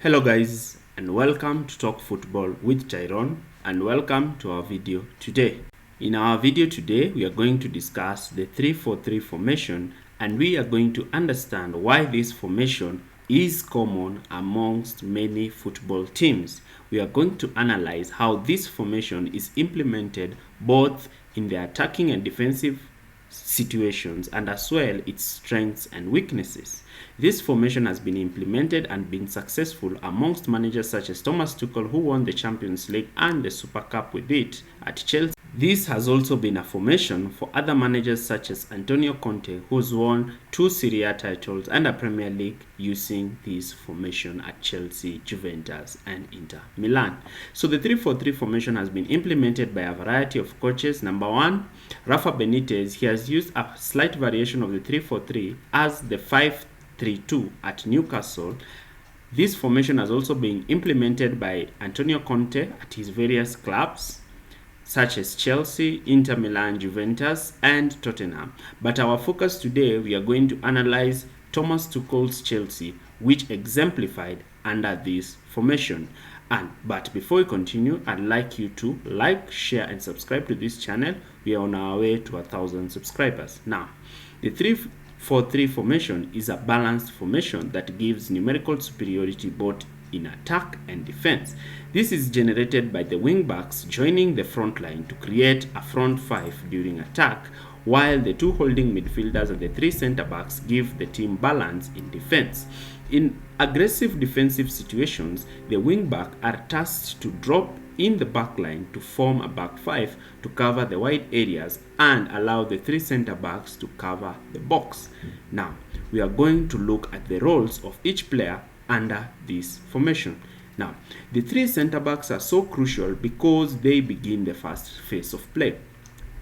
Hello guys, and welcome to Talk Football with Tyrone, and welcome to our video today. In our video today, we are going to discuss the 3-4-3 formation, and we are going to understand why this formation is common amongst many football teams. We are going to analyze how this formation is implemented both in the attacking and defensive situations, and as well its strengths and weaknesses. This formation has been implemented and been successful amongst managers such as Thomas Tuchel, who won the Champions League and the Super Cup with it at Chelsea. This has also been a formation for other managers such as Conte, who's won 2 Serie A titles and a Premier League using this formation at Chelsea, Juventus and Inter Milan. So the 3-4-3 formation has been implemented by a variety of coaches. Number 1, Rafael Benitez. He has used a slight variation of the 3-4-3 as the 5-3-2 at Newcastle. This formation has also been implemented by Conte at his various clubs such as Chelsea, Inter Milan, Juventus, and Tottenham. But our focus today, we are going to analyze Thomas Tuchel's Chelsea, which exemplified under this formation. But before we continue, I'd like you to like, share, and subscribe to this channel. We are on our way to 1,000 subscribers. Now, the 3-4-3 formation is a balanced formation that gives numerical superiority both in attack and defense. This is generated by the wing backs joining the front line to create a front 5 during attack, while the 2 holding midfielders and the 3 center backs give the team balance in defense. In aggressive defensive situations, the wing back are tasked to drop in the back line to form a back 5 to cover the wide areas and allow the 3 center backs to cover the box. Now, we are going to look at the roles of each player under this formation. Now, the 3 center backs are so crucial because they begin the first phase of play.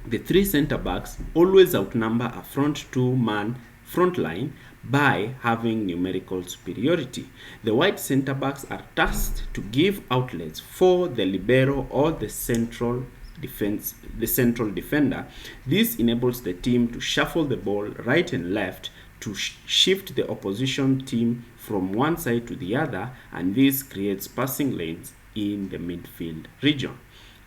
The 3 center backs always outnumber a front 2-man front line by having numerical superiority. The wide center backs are tasked to give outlets for the libero or the central defender. This enables the team to shuffle the ball right and left to shift the opposition team from one side to the other, and this creates passing lanes in the midfield region.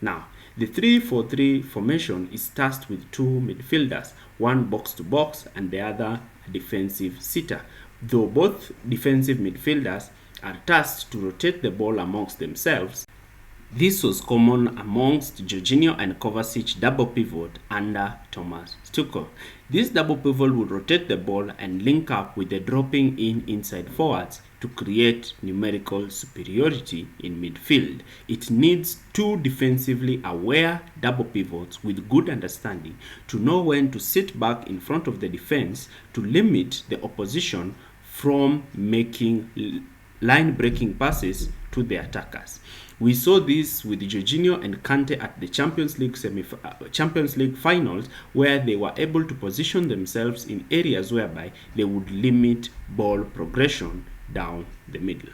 Now, the 3-4-3 formation is tasked with 2 midfielders, one box to box and the other a defensive sitter. Though both defensive midfielders are tasked to rotate the ball amongst themselves, this was common amongst Jorginho and Kovacic double pivot under Thomas Tuchel. This double pivot would rotate the ball and link up with the dropping in inside forwards to create numerical superiority in midfield. It needs 2 defensively aware double pivots with good understanding to know when to sit back in front of the defense to limit the opposition from making line-breaking passes to the attackers. We saw this with Jorginho and Conte at the Champions League finals, where they were able to position themselves in areas whereby they would limit ball progression down the middle.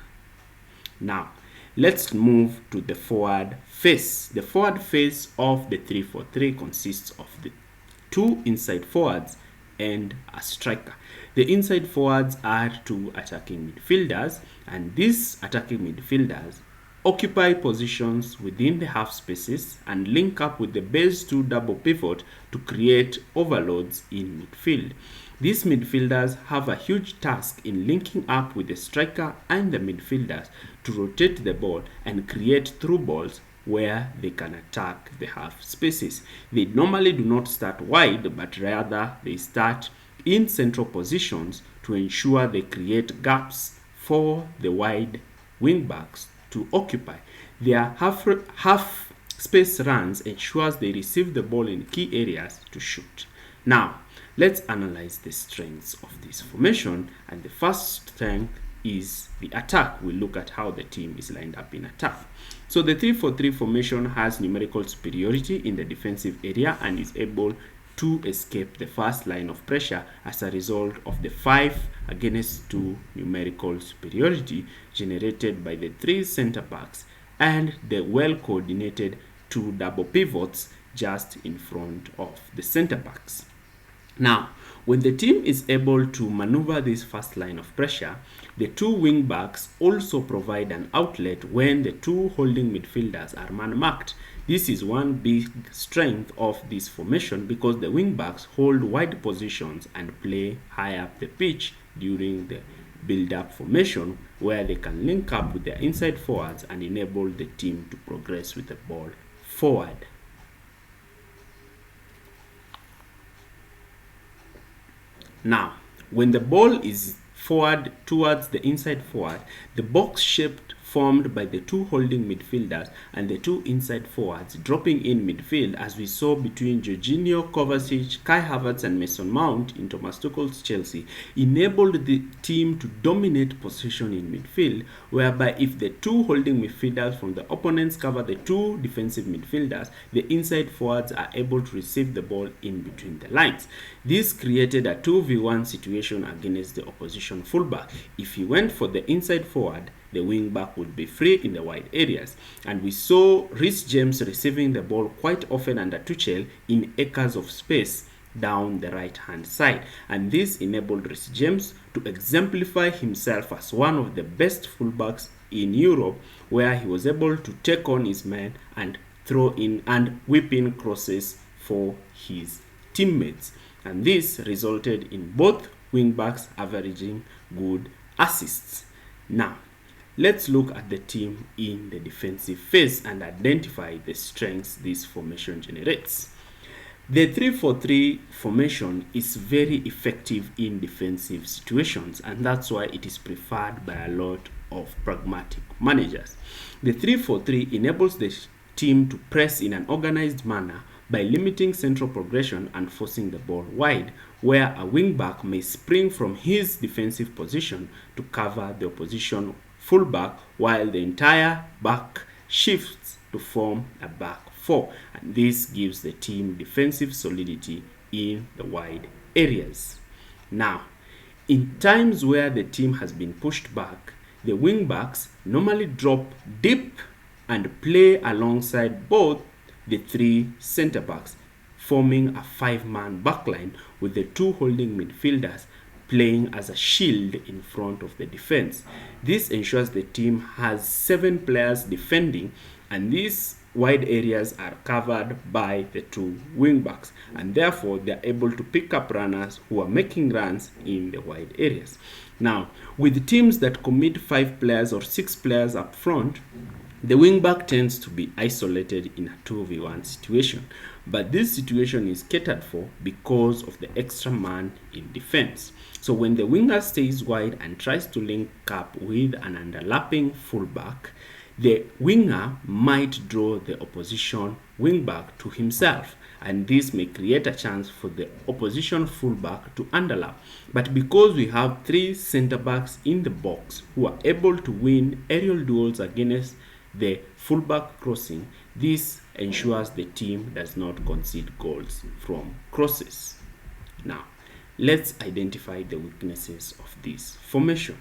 Now, let's move to the forward phase. The forward phase of the 3-4-3 consists of the 2 inside forwards and a striker. The inside forwards are 2 attacking midfielders, and these attacking midfielders occupy positions within the half spaces and link up with the base 2 double pivot to create overloads in midfield. These midfielders have a huge task in linking up with the striker and the midfielders to rotate the ball and create through balls where they can attack the half spaces. They normally do not start wide, but rather they start in central positions to ensure they create gaps for the wide wing backs to occupy. Their half space runs ensures they receive the ball in key areas to shoot. Now, let's analyze the strengths of this formation, and the first strength is the attack. We look at how the team is lined up in attack. So the 3-4-3 formation has numerical superiority in the defensive area and is able to escape the first line of pressure as a result of the 5-against-2 numerical superiority generated by the 3 center backs and the well-coordinated 2 double pivots just in front of the center backs. Now, when the team is able to maneuver this first line of pressure, The two wing backs also provide an outlet when the two holding midfielders are man-marked. This is one big strength of this formation because the wing backs hold wide positions and play high up the pitch during the build-up formation, where they can link up with their inside forwards and enable the team to progress with the ball forward. Now, when the ball is forward towards the inside forward, the box shape formed by the two holding midfielders and the two inside forwards dropping in midfield, as we saw between Jorginho, Kovacic, Kai Havertz and Mason Mount in Thomas Tuchel's Chelsea, enabled the team to dominate possession in midfield, whereby if the two holding midfielders from the opponents cover the two defensive midfielders, the inside forwards are able to receive the ball in between the lines. This created a 2v1 situation against the opposition fullback. If he went for the inside forward, the wing back would be free in the wide areas. And we saw Reece James receiving the ball quite often under Tuchel in acres of space down the right hand side. And this enabled Reece James to exemplify himself as one of the best fullbacks in Europe, where he was able to take on his men and throw in and whip in crosses for his teammates. And this resulted in both wing backs averaging good assists. Now, let's look at the team in the defensive phase and identify the strengths this formation generates. The 3-4-3 formation is very effective in defensive situations, and that's why it is preferred by a lot of pragmatic managers. The 3-4-3 enables the team to press in an organized manner by limiting central progression and forcing the ball wide, where a wing-back may spring from his defensive position to cover the opposition fullback, while the entire back shifts to form a back four, and this gives the team defensive solidity in the wide areas. Now, in times where the team has been pushed back, the wing backs normally drop deep and play alongside both the three center backs, forming a 5-man backline with the two holding midfielders playing as a shield in front of the defense. This ensures the team has 7 players defending, and these wide areas are covered by the two wing backs, and therefore they are able to pick up runners who are making runs in the wide areas. Now, with teams that commit 5 players or 6 players up front, the wingback tends to be isolated in a 2v1 situation, but this situation is catered for because of the extra man in defense. So when the winger stays wide and tries to link up with an underlapping fullback, the winger might draw the opposition wingback to himself, and this may create a chance for the opposition fullback to underlap. But because we have 3 center backs in the box who are able to win aerial duels against the fullback crossing, this ensures the team does not concede goals from crosses. Now, let's identify the weaknesses of this formation.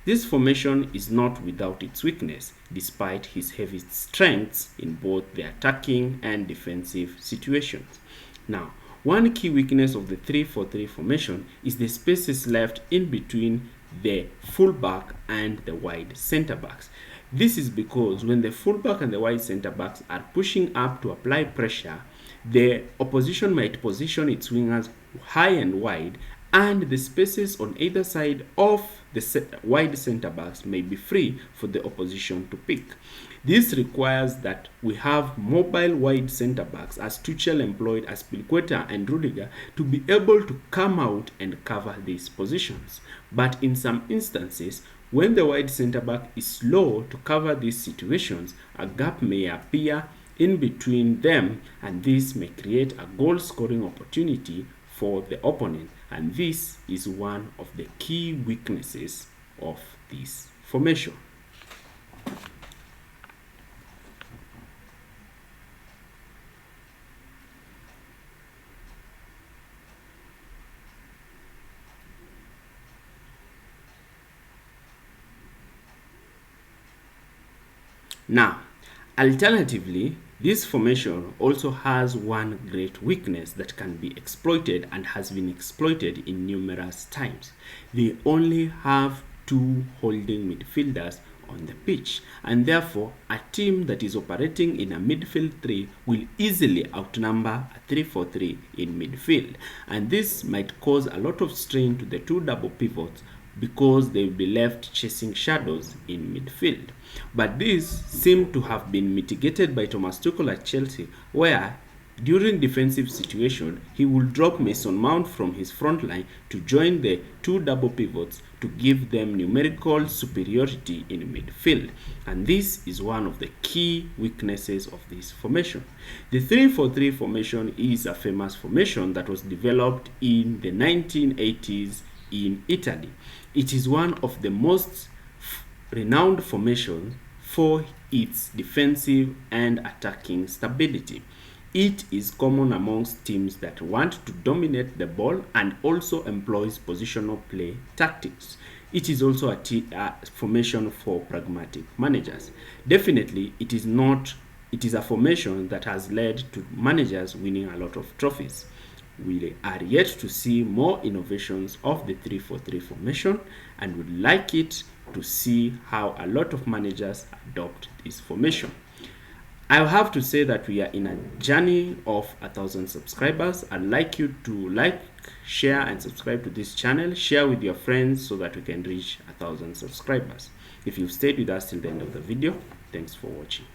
This formation is not without its weakness, despite his heavy strengths in both the attacking and defensive situations. Now, one key weakness of the 3-4-3 formation is the spaces left in between the fullback and the wide center backs. This is because when the fullback and the wide center backs are pushing up to apply pressure, the opposition might position its wingers high and wide, and the spaces on either side of the wide center backs may be free for the opposition to pick. This requires that we have mobile wide center backs, as Tuchel employed Aspilicueta and Rudiger, to be able to come out and cover these positions. But in some instances, when the wide center back is slow to cover these situations, a gap may appear in between them, and this may create a goal scoring opportunity for the opponent, and this is one of the key weaknesses of this formation. Now, alternatively, this formation also has one great weakness that can be exploited and has been exploited in numerous times. They only have two holding midfielders on the pitch, and therefore a team that is operating in a midfield 3 will easily outnumber a 3-4-3 in midfield, and this might cause a lot of strain to the two double pivots because they will be left chasing shadows in midfield. But this seemed to have been mitigated by Thomas Tuchel at Chelsea, where during defensive situation, he will drop Mason Mount from his front line to join the two double pivots to give them numerical superiority in midfield. And this is one of the key weaknesses of this formation. The 3-4-3 formation is a famous formation that was developed in the 1980s in Italy. It is one of the most renowned formations for its defensive and attacking stability. It is common amongst teams that want to dominate the ball and also employs positional play tactics. It is also a formation for pragmatic managers. Definitely, it is a formation that has led to managers winning a lot of trophies. We are yet to see more innovations of the 3-4-3 formation and would like it to see how a lot of managers adopt this formation. I have to say that we are in a journey of 1,000 subscribers. I'd like you to like, share, and subscribe to this channel. Share with your friends so that we can reach 1,000 subscribers. If you've stayed with us till the end of the video, thanks for watching.